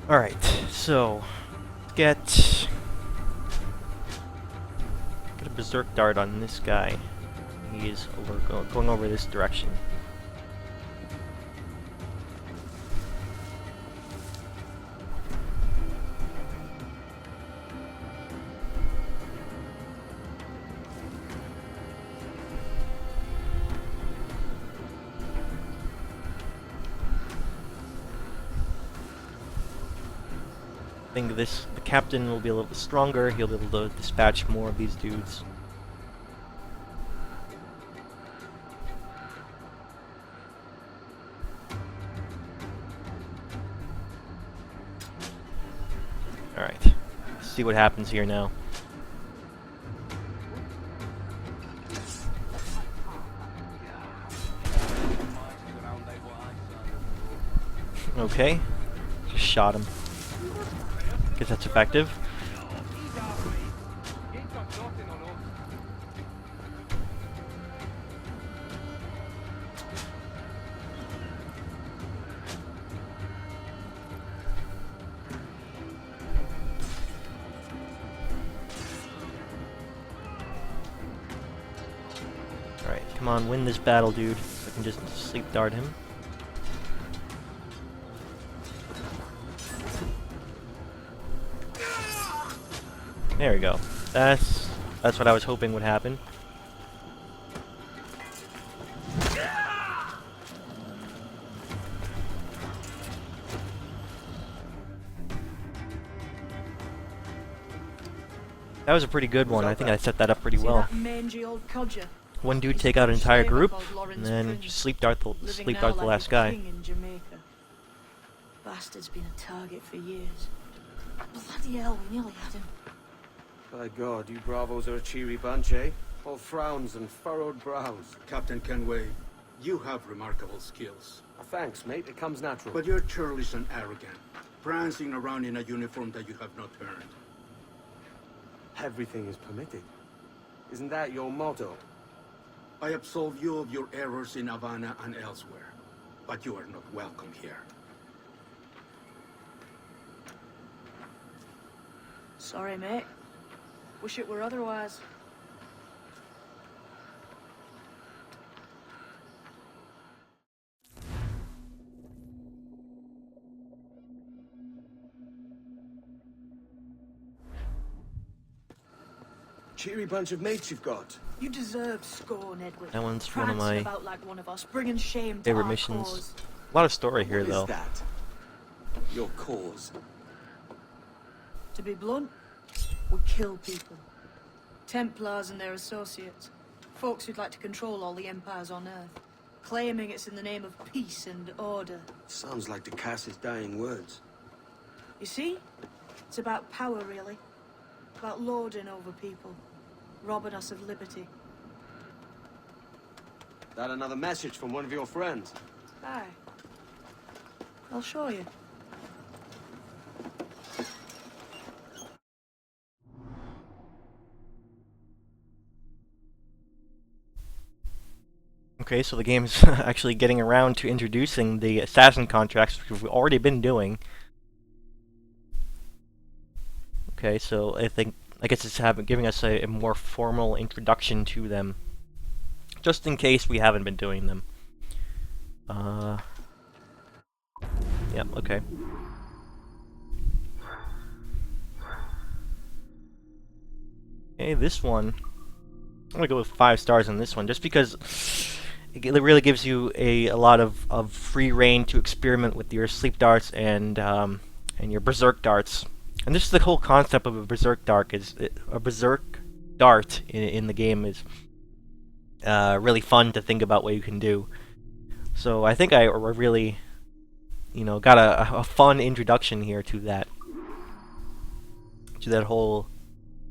All right, so get a berserk dart on this guy. He is going over this direction. I think the captain will be a little bit stronger. He'll be able to dispatch more of these dudes. All right, let's see what happens here now. Okay, just shot him. Guess that's effective. Alright, come on, win this battle, dude. I can just sleep dart him. There we go. That's what I was hoping would happen. That was a pretty good one. I think I set that up pretty See well. that mangy old codger? One dude He's take out an a entire slave group, above Lawrence and then Prince, just sleep dart the living now like last a guy. king in Jamaica. Bastard's been a target for years. Bloody hell, we nearly had him. By God, you bravos are a cheery bunch, eh? All frowns and furrowed brows. Captain Kenway, you have remarkable skills. Thanks, mate. It comes natural. But you're churlish and arrogant, prancing around in a uniform that you have not earned. Everything is permitted. Isn't that your motto? I absolve you of your errors in Havana and elsewhere, but you are not welcome here. Sorry, mate. Wish it were otherwise. cheery bunch of mates you've got. You deserve scorn, Edward. That one's one of Prancing my about like one of us, bringing shame to favorite our missions. cause. A lot of story here, What is though. that? Your cause. To be blunt, we kill people. Templars and their associates. Folks who'd like to control all the empires on Earth. Claiming it's in the name of peace and order. Sounds like the Cass's dying words. You see? It's about power, really. About lording over people. Robbing us of liberty. That another message from one of your friends? Aye. I'll show you. Okay, so the game's actually getting around to introducing the assassin contracts, which we've already been doing. Okay, so I guess it's giving us a more formal introduction to them, just in case we haven't been doing them. Yep, okay. Okay, this one, I'm gonna go with 5 stars on this one, just because it really gives you a lot of free reign to experiment with your sleep darts and your berserk darts. And this is the whole concept of a berserk dart. A berserk dart in the game is really fun to think about what you can do. So I think I really, got a fun introduction here to that whole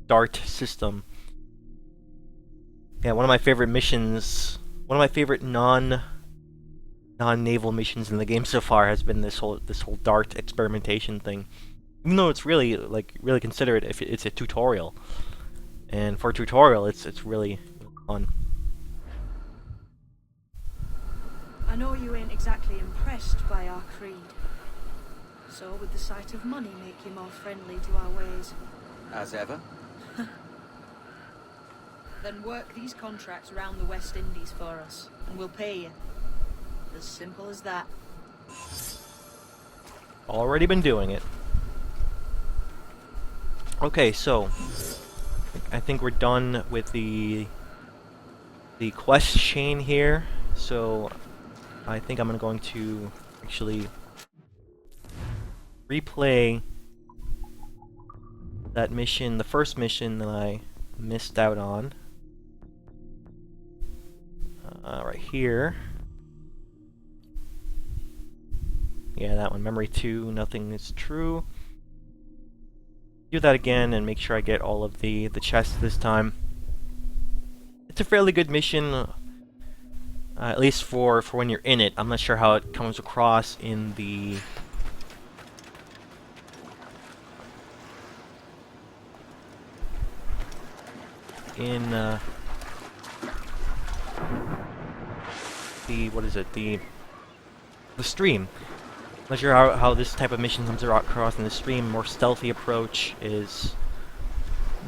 dart system. Yeah, one of my favorite missions, one of my favorite non-naval missions in the game so far has been this whole dart experimentation thing. Even though it's really really considerate if it's a tutorial, and for a tutorial it's really fun. I know you ain't exactly impressed by our creed. So would the sight of money make you more friendly to our ways? As ever? Then work these contracts around the West Indies for us, and we'll pay you. As simple as that. Already been doing it. Okay, so I think we're done with the quest chain here. So I think I'm going to actually replay that mission, the first mission that I missed out on. Right here. Yeah, that one. Memory 2, nothing is true. Do that again and make sure I get all of the chests this time. It's a fairly good mission, at least for when you're in it. I'm not sure how it comes across in the what is it, the stream. I'm not sure how this type of mission comes across in the stream. More stealthy approach is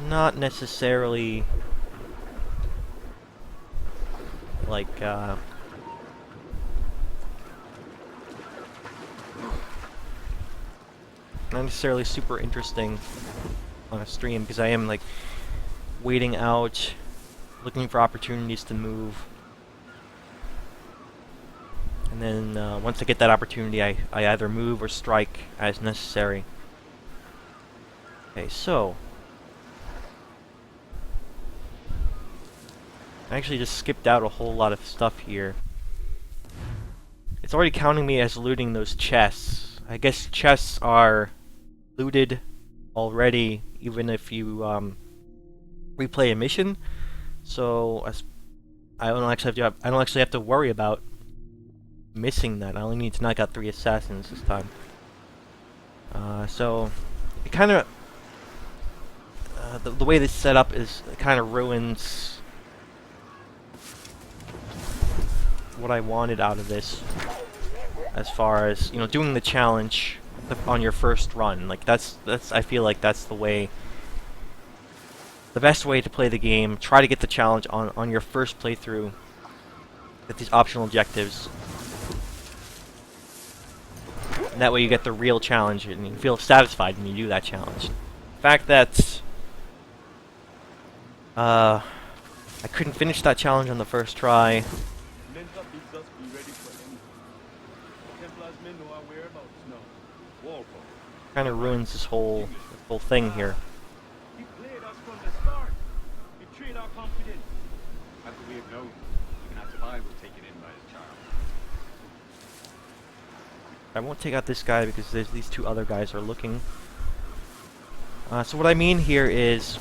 not necessarily like not necessarily super interesting on a stream, because I am like waiting out, looking for opportunities to move. And then once I get that opportunity, I either move or strike as necessary. Okay, so I actually just skipped out a whole lot of stuff here. It's already counting me as looting those chests. I guess chests are looted already, even if you replay a mission. So I don't actually have to worry about missing that. I only need to knock out 3 assassins this time. So it kind of the way this set up is kind of ruins what I wanted out of this, as far as doing the challenge on your first run. Like that's I feel like that's the best way to play the game. Try to get the challenge on your first playthrough. Get these optional objectives. And that way you get the real challenge and you feel satisfied when you do that challenge. The fact that I couldn't finish that challenge on the first try. Mentor bids us be ready for anything. Templar's men know our whereabouts now. Walpole. Kind of ruins this whole thing here. He played us from the start. Betrayed our confidence. Had we have known, even our survival was taken in by his charm. I won't take out this guy because these two other guys are looking. So what I mean here is,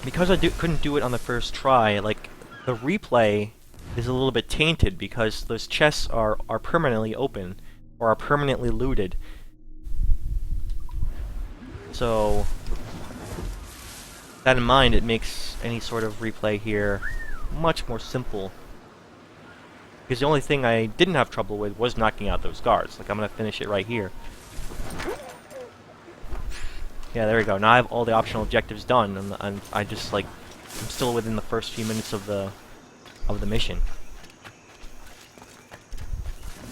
because I couldn't do it on the first try, like, the replay is a little bit tainted because those chests are permanently open, or are permanently looted. So, that in mind, it makes any sort of replay here much more simple. Because the only thing I didn't have trouble with was knocking out those guards. Like, I'm gonna finish it right here. Yeah, there we go. Now I have all the optional objectives done, and I just, like, I'm still within the first few minutes of the mission.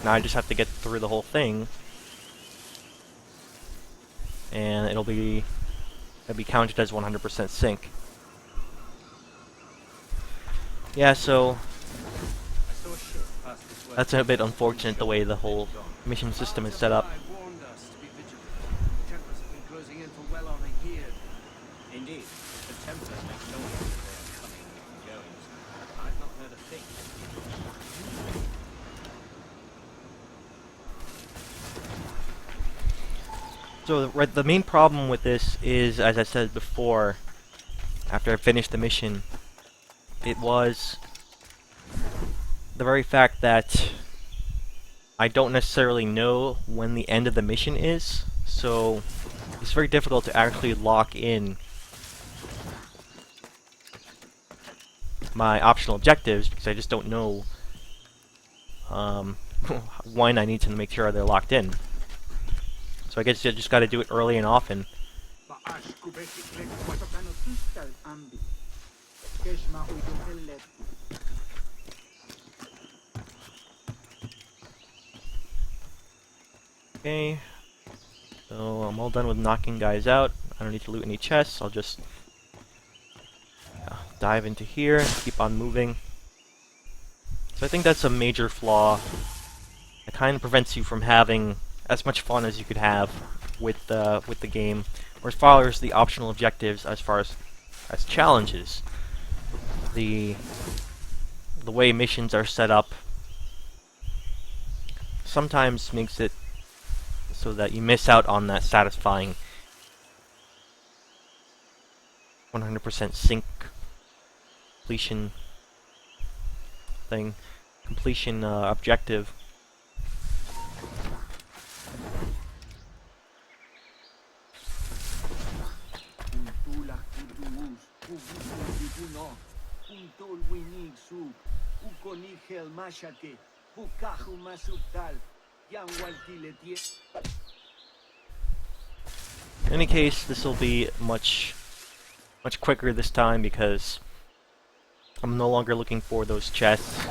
Now I just have to get through the whole thing, and it'll be counted as 100% sync. Yeah, so I saw a ship pass this way. that's a bit unfortunate the way the whole mission system is set up. Templar warned us to be vigilant. Templars have been closing in for well on a year. Indeed, the Templars make no noise that they are coming and going. I've not heard a thing. So the main problem with this is, as I said before, after I finished the mission, it was the very fact that I don't necessarily know when the end of the mission is, so it's very difficult to actually lock in my optional objectives because I just don't know when I need to make sure they're locked in. So I guess you just gotta do it early and often. Okay, so I'm all done with knocking guys out. I don't need to loot any chests, I'll just dive into here and keep on moving. So I think that's a major flaw. It kind of prevents you from having as much fun as you could have with the game, or as far as the optional objectives, as far as challenges. The way missions are set up sometimes makes it so that you miss out on that satisfying 100% sync completion thing, completion objective. In any case, this will be much quicker this time because I'm no longer looking for those chests.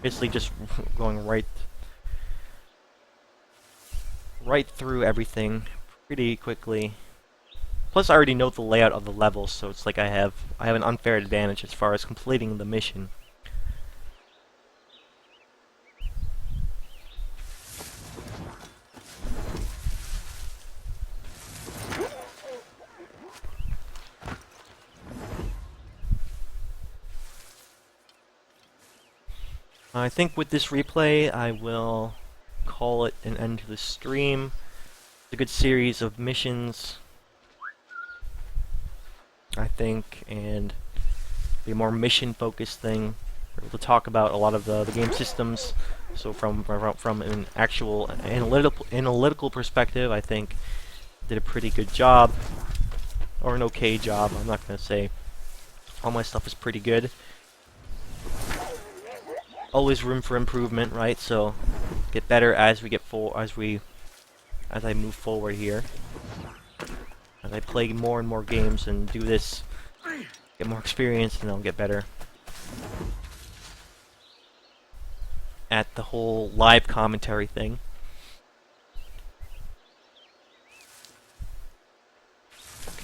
Basically just going right through everything pretty quickly. Plus I already know the layout of the levels, so it's like I have an unfair advantage as far as completing the mission. I think with this replay, I will call it an end to the stream. It's a good series of missions, I think, and be a more mission-focused thing. We're able to talk about a lot of the game systems. So from an actual analytical perspective, I think did a pretty good job, or an okay job. I'm not gonna say all my stuff is pretty good. Always room for improvement, right? So get better as we as I move forward here. As I play more and more games and do this, get more experience, and I'll get better at the whole live commentary thing.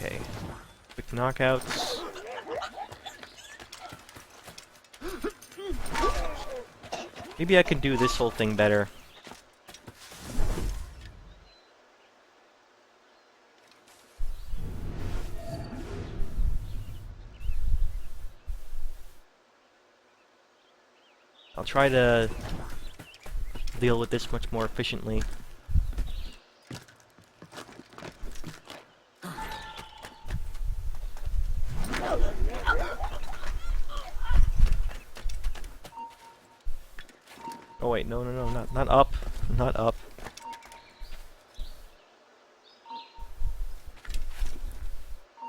Okay. Quick knockouts. Maybe I can do this whole thing better. I'll try to deal with this much more efficiently. Oh wait, no, not up, not up.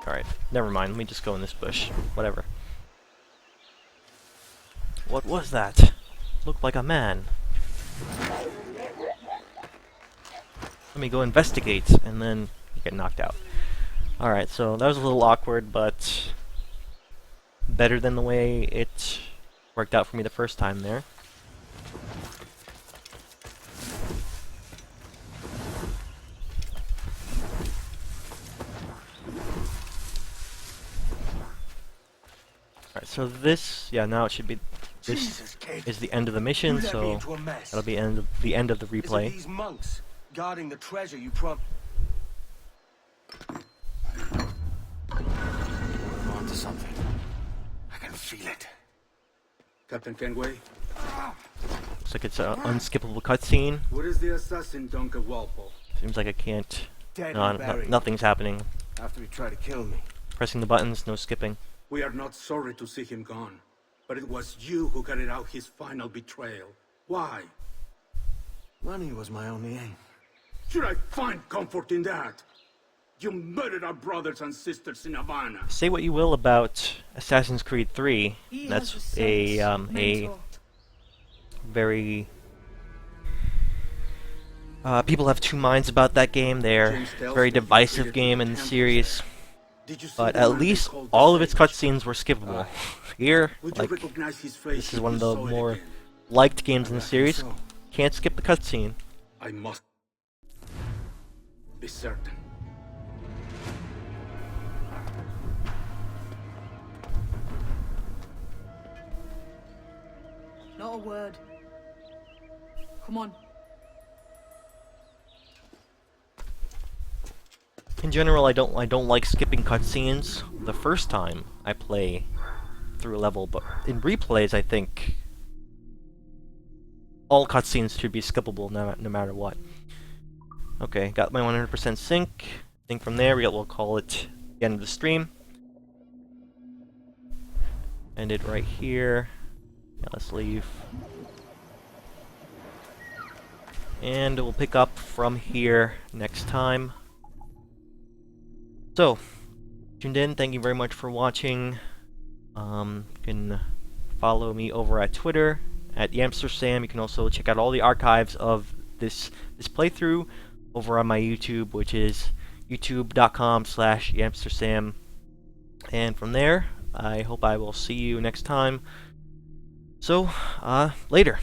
Alright, never mind, let me just go in this bush. Whatever. What was that? Looked like a man. Let me go investigate, and then you get knocked out. Alright, so that was a little awkward, but better than the way it worked out for me the first time there. Alright, so this, yeah, now it should be, this is the end of the mission, so that'll be the end of the replay. These monks guarding the treasure you I'm onto something. I can feel it. Captain Kenway, Looks like it's an unskippable cutscene. what is the assassin Duncan Walpole? Seems like I can't, Dead no, and buried. nothing's happening. After he tried to kill me. Pressing the buttons, no skipping. We are not sorry to see him gone, but it was you who carried out his final betrayal. Why? Money was my only aim. Should I find comfort in that? You murdered our brothers and sisters in Havana. Say what you will about Assassin's Creed 3, He that's has a mentor. very... people have two minds about that game. They're James tells very me he divisive created game the in the Templar series, sect. Did you see but the at man they least called the all of its Sage? cutscenes were skippable. Here, Would you like, recognize his face this is if one you of the saw it more again? liked games in the I reckon series. so. Can't skip the cutscene. I must be certain. Not a word. Come on. In general, I don't like skipping cutscenes the first time I play through a level, but in replays, I think all cutscenes should be skippable no matter what. Okay, got my 100% sync. I think from there we'll call it the end of the stream. End it right here. Yeah, let's leave. And we'll pick up from here next time. So, tuned in, thank you very much for watching. You can follow me over at Twitter, at YamsterSam. You can also check out all the archives of this playthrough over on my YouTube, which is youtube.com/YamsterSam. And from there, I hope I will see you next time. So, later.